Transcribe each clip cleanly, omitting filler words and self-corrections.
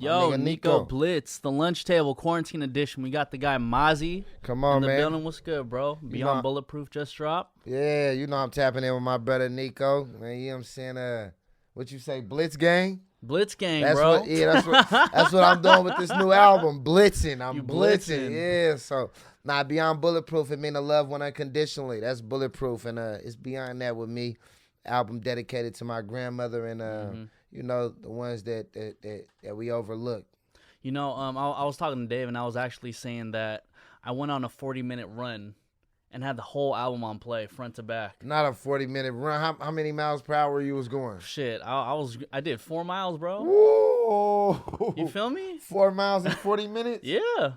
Yo, Nico Blitz, the lunch table quarantine edition. We got the guy Mozzy. Come on, in the man. building. What's good, bro? Beyond Bulletproof just dropped. Yeah, you know I'm tapping in with my brother Nico. Man, you know what I'm saying? What you say, Blitz gang? Blitz gang, that's bro. That's what I'm doing with this new album, Blitzing. I'm You blitzing. Yeah, so Beyond Bulletproof, it mean to love one unconditionally. That's bulletproof, and it's beyond that with me. Album dedicated to my grandmother and you know, the ones that we overlook. You know, I was talking to Dave, and I was actually saying that I went on a 40-minute run and had the whole album on play, front to back. Not a 40-minute run. How many miles per hour you was going? Shit, I did 4 miles, bro. Whoa. You feel me? 4 miles in 40 minutes? Yeah.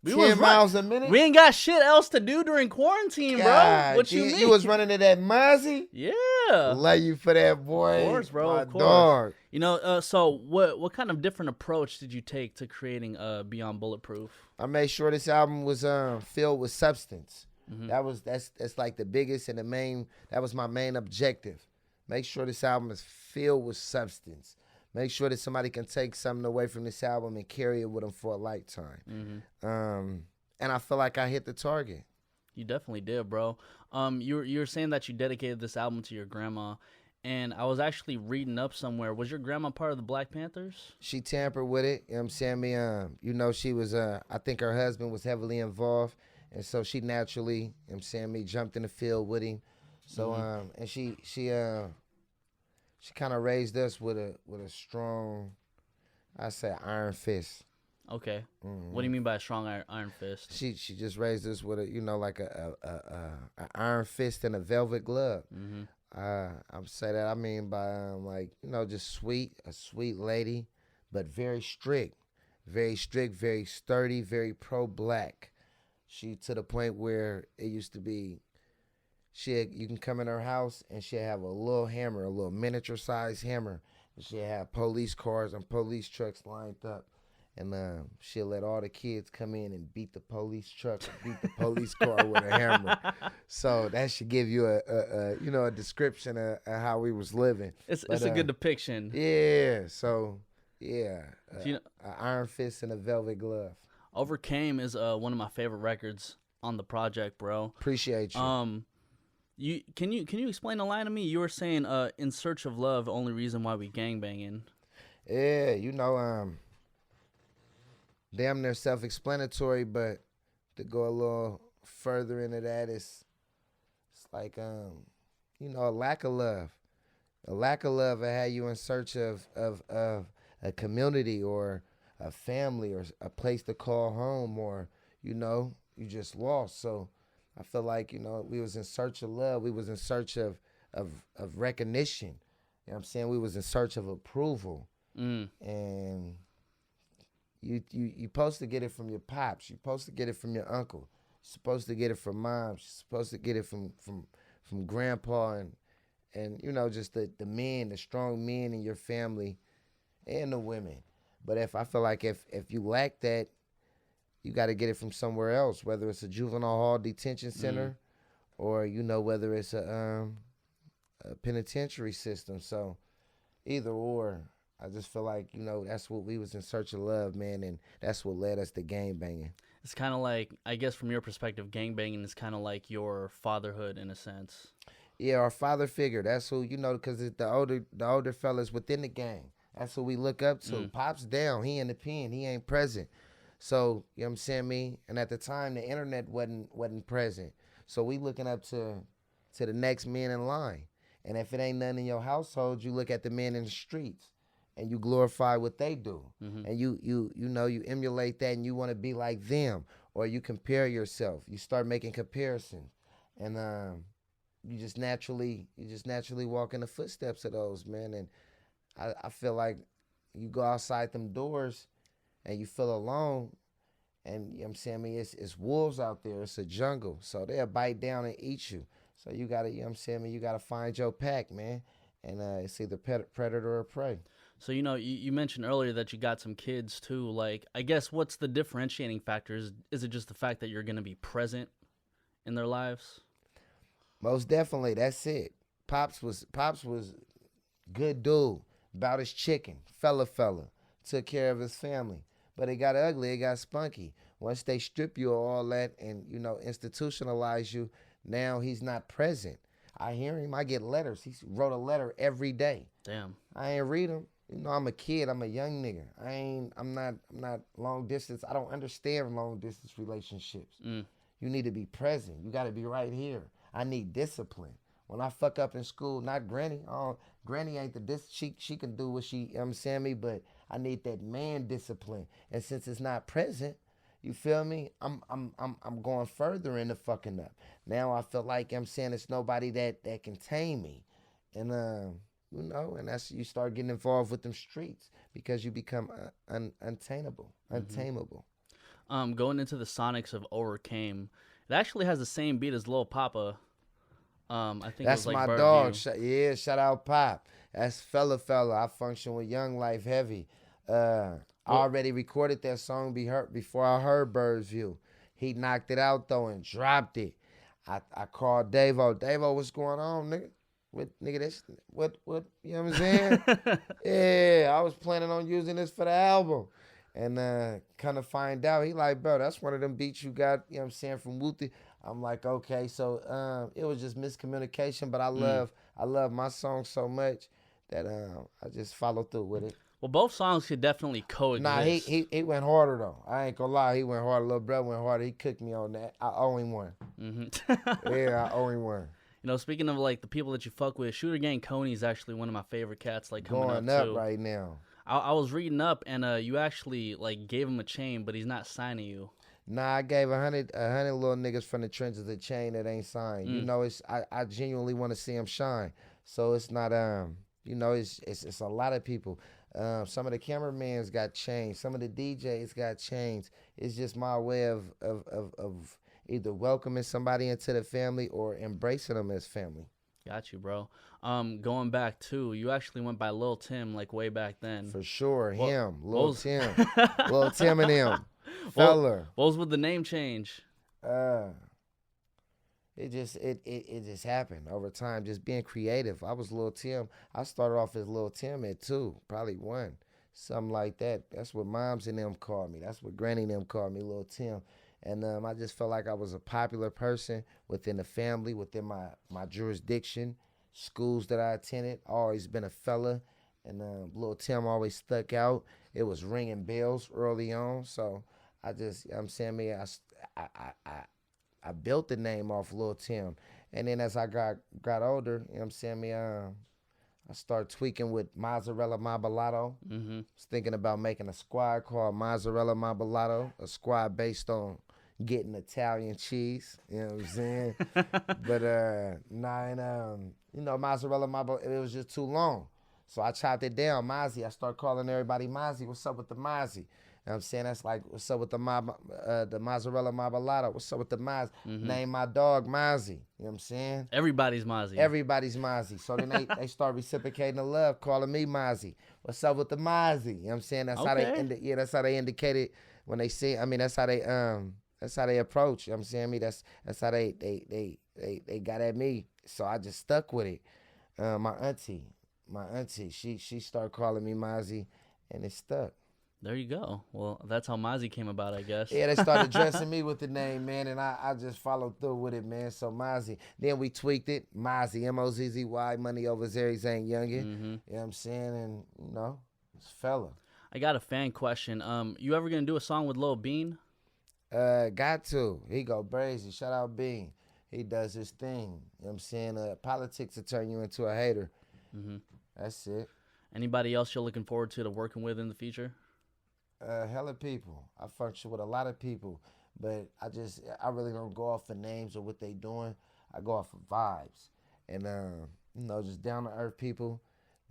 10 miles a minute? We ain't got shit else to do during quarantine, bro. What you mean? You was running to that Mozzy? Yeah. Love you for that, boy. Of course, bro. My of course. dog. You know, so what kind of different approach did you take to creating Beyond Bulletproof? I made sure this album was filled with substance. That's like the biggest and the main. That was my main objective. Make sure this album is filled with substance. Make sure that somebody can take something away from this album and carry it with them for a lifetime. And I feel like I hit the target. You definitely did, bro. You were saying that you dedicated this album to your grandma, and I was actually reading up somewhere. Was your grandma part of the Black Panthers? She tampered with it. You know what I'm saying? You know, she was, I think her husband was heavily involved, and so she naturally, you know what I'm saying, jumped in the field with him. So, and she kind of raised us with a strong, I say, iron fist. Okay. What do you mean by a strong iron fist? She just raised us with a, you know, like a iron fist and a velvet glove. I'm say that I mean by like, you know, just a sweet lady, but very strict, very sturdy, very pro-black. She to the point where it used to be. You can come in her house and she'll have a little hammer, a little miniature size hammer. And she'll have police cars and police trucks lined up. And she'll let all the kids come in and beat the police truck, or beat the police car with a hammer. So that should give you a description of how we was living. It's a good depiction. Yeah. So yeah, an iron fist and a velvet glove. Overcame is one of my favorite records on the project, bro. Appreciate you. Can you explain a line to me? You were saying, "In search of love, only reason why we gangbanging." Yeah, you know, damn near self-explanatory, but to go a little further into that, it's like, you know, a lack of love. A lack of love will have you in search of a community or a family or a place to call home, or, you know, you just lost. So I feel like, you know, we was in search of love. We was in search of recognition. You know what I'm saying? We was in search of approval. And you supposed to get it from your pops. You're supposed to get it from your uncle. You're supposed to get it from mom. You're supposed to get it from grandpa and you know, just the men, the strong men in your family and the women. But I feel like if you lack that, you got to get it from somewhere else, whether it's a juvenile hall detention center or, you know, whether it's a penitentiary system. So either or, I just feel like, you know, that's what we was in search of love, man, and that's what led us to gangbanging. It's kind of like, I guess from your perspective, gangbanging is kind of like your fatherhood in a sense. Yeah, our father figure. That's who, you know, because the older fellas within the gang. That's who we look up to. Pop's down. He in the pen. He ain't present. So, you know what I'm saying, me? And at the time, the internet wasn't present. So we looking up to the next man in line. And if it ain't nothing in your household, you look at the men in the streets and you glorify what they do. And you know, you emulate that and you want to be like them, or you compare yourself. You start making comparisons. And you just naturally walk in the footsteps of those, man. And I feel like you go outside them doors and you feel alone, and you know what I'm saying, I mean, it's wolves out there, it's a jungle, so they'll bite down and eat you. So you gotta, you know what I'm saying, I mean, you gotta find your pack, man, and it's either predator or prey. So, you know, you mentioned earlier that you got some kids too. Like, I guess what's the differentiating factors? Is it just the fact that you're gonna be present in their lives? Most definitely, that's it. Pops was good dude, about his chicken, fella. took care of his family. But it got ugly, it got spunky. Once they strip you of all that and, you know, institutionalize you, now he's not present. I hear him, I get letters. He wrote a letter every day. Damn. I ain't read them. You know, I'm a kid, I'm a young nigga. I'm not long distance. I don't understand long distance relationships. You need to be present. You gotta be right here. I need discipline. When I fuck up in school, not Granny. Granny ain't she can do what she, you know what I'm saying me, but I need that man discipline. And since it's not present, you feel me? I'm going further into fucking up. Now I feel like, you know what I'm saying, it's nobody that can tame me. And you know, and that's, you start getting involved with them streets because you become untamable. Going into the sonics of Overcame, it actually has the same beat as Lil Poppa. I think that's it was like my dog. Shout out Pop. That's fella. I function with Young Life heavy. I already recorded that song before I heard Bird's View. He knocked it out though and dropped it. I called Davo. Davo, what's going on, nigga? What you know what I'm saying? Yeah, I was planning on using this for the album. And kind of find out, he like, bro, that's one of them beats you got, you know what I'm saying, from Wooty. I'm like, okay, so it was just miscommunication, but I love my song so much that I just followed through with it. Well, both songs could definitely coexist. Nah, he went harder though. I ain't gonna lie, he went harder. Little brother went harder. He cooked me on that. I owe him one. Yeah, I owe him one. You know, speaking of like the people that you fuck with, Shootergang Kony is actually one of my favorite cats. Like coming going up up too. right now. I was reading up, and you actually like gave him a chain, but he's not signing you. Nah, I gave 100 little niggas from the trenches a chain that ain't signed. You know, I genuinely want to see him shine. So it's not you know, it's a lot of people. Some of the cameramans got chains. Some of the DJs got chains. It's just my way of either welcoming somebody into the family or embracing them as family. Got you, bro. Going back too, you actually went by Lil Tim like way back then. For sure, him, Lil Tim, Lil Tim and him, fella. What was with the name change? It just happened over time. Just being creative. I was Lil Tim. I started off as Lil Tim at 2, probably 1, something like that. That's what moms and them called me. That's what granny and them called me, Lil Tim. And I just felt like I was a popular person within the family, within my jurisdiction, schools that I attended. Always been a fella, and Lil Tim always stuck out. It was ringing bells early on, so I just, you know what I'm saying, me, I built the name off Lil Tim, and then as I got older, you know what I'm saying, me, I started tweaking with Mozzarella Marbalato. Was thinking about making a squad called Mozzarella Marbalato, a squad based on getting Italian cheese. You know what I'm saying? But you know, Mozzarella Marbalato, it was just too long. So I chopped it down, Mozzy. I started calling everybody Mozzy. What's up with the Mozzy? You know what I'm saying? That's like, what's up with the Mozzarella Marbalato? What's up with the Mozzy? Name my dog Mozzy. You know what I'm saying? Everybody's Mozzy. Everybody's Mozzy. So then they start reciprocating the love, calling me Mozzy. What's up with the Mozzy? You know what I'm saying? That's how they that's how they indicated when they see. I mean, that's how they approach. You know what I'm saying? That's how they got at me. So I just stuck with it. My auntie, she started calling me Mozzy, and it stuck. There you go. Well, that's how Mozzy came about, I guess. Yeah, they started dressing me with the name, man, and I just followed through with it, man. So Mozzy. Then we tweaked it. Mozzy, M-O-Z-Z-Y, money over Zeri Zane Youngin. You know what I'm saying? And, you know, it's fella. I got a fan question. You ever going to do a song with Lil Bean? Got to. He go crazy. Shout out Bean. He does his thing. You know what I'm saying? Politics will turn you into a hater. That's it. Anybody else you're looking forward to working with in the future? Hella people. I function with a lot of people, but I really don't go off of names or what they doing. I go off of vibes, and you know, just down to earth people,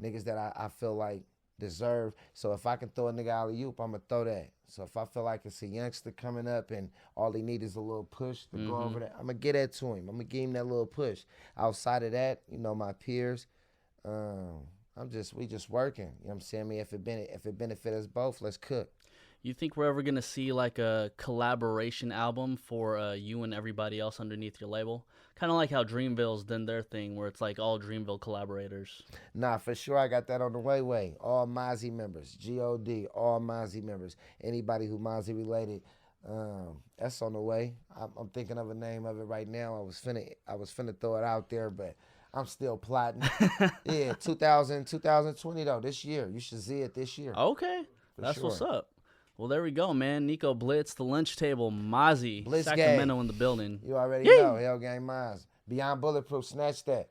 niggas that I feel like deserve. So if I can throw a nigga alley-oop, I'ma throw that. So if I feel like it's a youngster coming up and all he need is a little push to go over that, I'ma get that to him. I'ma give him that little push. Outside of that, you know, my peers, we just working. You know what I'm saying? I mean, if it benefit us both, let's cook. You think we're ever gonna see like a collaboration album for you and everybody else underneath your label? Kind of like how Dreamville's done their thing, where it's like all Dreamville collaborators. Nah, for sure, I got that on the way. All Mozzy members, God, all Mozzy members. Anybody who Mozzy related, that's on the way. I'm thinking of a name of it right now. I was finna throw it out there, but I'm still plotting. Yeah, 2020 though, this year. You should see it this year. Okay, that's what's up. Well, there we go, man. Nico, Blitz, The Lunch Table, Mozzy, Blitz Sacramento gang. in the building. You already know. Hell Gang Mozz. Beyond Bulletproof, snatch that.